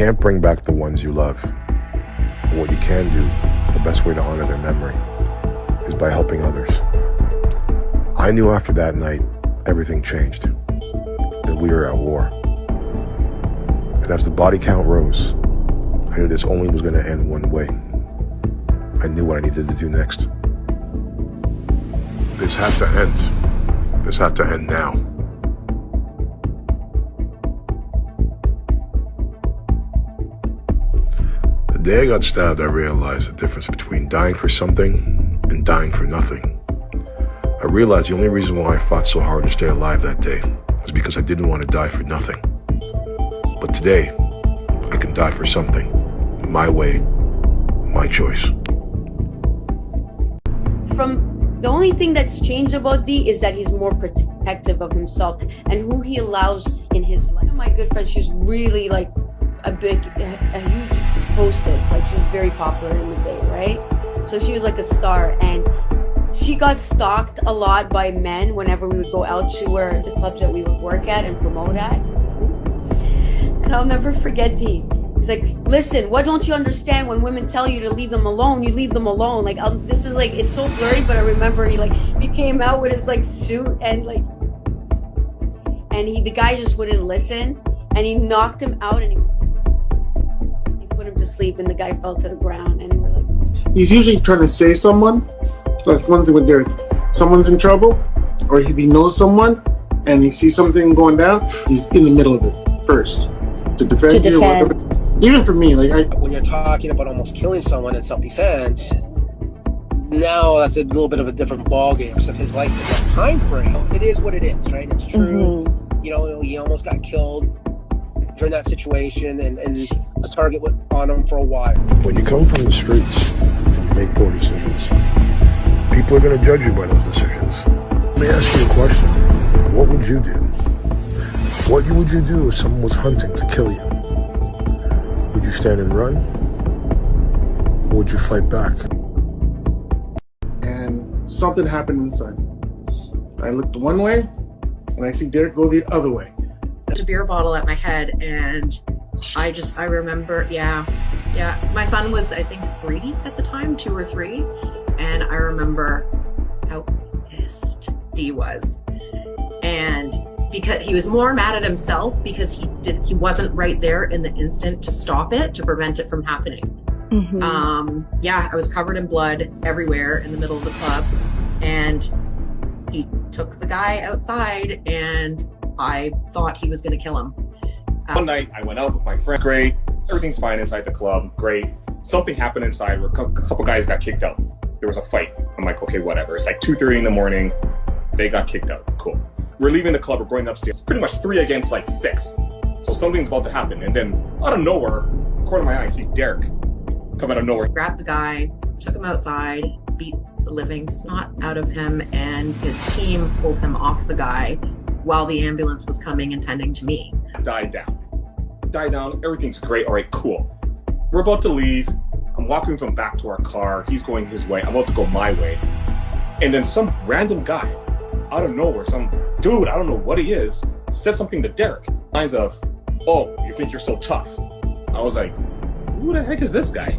can't bring back the ones you love, but what you can do, the best way to honor their memory, is by helping others. I knew after that night, everything changed, that we were at war. And as the body count rose, I knew this only was going to end one way. I knew what I needed to do next. This had to end. This had to end now. The day I got stabbed, I realized the difference between dying for something and dying for nothing. I realized the only reason why I fought so hard to stay alive that day was because I didn't want to die for nothing. But today, I can die for something. My way, my choice. The only thing that's changed about D is that he's more protective of himself and who he allows in his life. One of my good friends, she's really like a huge hostess. Like she was very popular in the day, right? So she was like a star, and she got stalked a lot by men whenever we would go out to the clubs that we would work at and promote at. And I'll never forget D. He's like, listen, what don't you understand? When women tell you to leave them alone, you leave them alone. Like, this is like, it's so blurry, but I remember he came out with his like suit and like, the guy just wouldn't listen, and he knocked him out and he put him to sleep, and the guy fell to the ground, and we're like, he's usually trying to save someone. Like one thing with Derek, someone's in trouble, or if he knows someone and he sees something going down, he's in the middle of it first. To defend you, even for me, when you're talking about almost killing someone in self-defense, now that's a little bit of a different ball game. So his life, that time frame, it is what it is, right? It's true. You know, he almost got killed during that situation, and a target went on him for a while. When you come from the streets and you make poor decisions, people are going to judge you by those decisions. Let me ask you a question. What would you do? What would you do if someone was hunting to kill you? Would you stand and run? Or would you fight back? And something happened inside. I looked one way, and I see Derek go the other way. There's a beer bottle at my head, and I remember, yeah. My son was, I think, 3 at the time, 2 or 3. And I remember how pissed he was. And because he was more mad at himself because he wasn't right there in the instant to stop it, to prevent it from happening. I was covered in blood everywhere in the middle of the club, and he took the guy outside, and I thought he was going to kill him. One night I went out with my friend. Great, everything's fine inside the club. Great. Something happened inside where a couple guys got kicked out. There was a fight. I'm like, okay, whatever. It's like 2:30 in the morning. They got kicked out. Cool. We're leaving the club, we're going upstairs. Pretty much 3 against like 6. So something's about to happen. And then out of nowhere, corner of my eye, I see Derek come out of nowhere. Grabbed the guy, took him outside, beat the living snot out of him, and his team pulled him off the guy while the ambulance was coming and tending to me. Died down, everything's great, all right, cool. We're about to leave. I'm walking from back to our car. He's going his way, I'm about to go my way. And then some random guy, out of nowhere, some dude, I don't know what he is, said something to Derek. Lines of, oh, you think you're so tough? I was like, who the heck is this guy?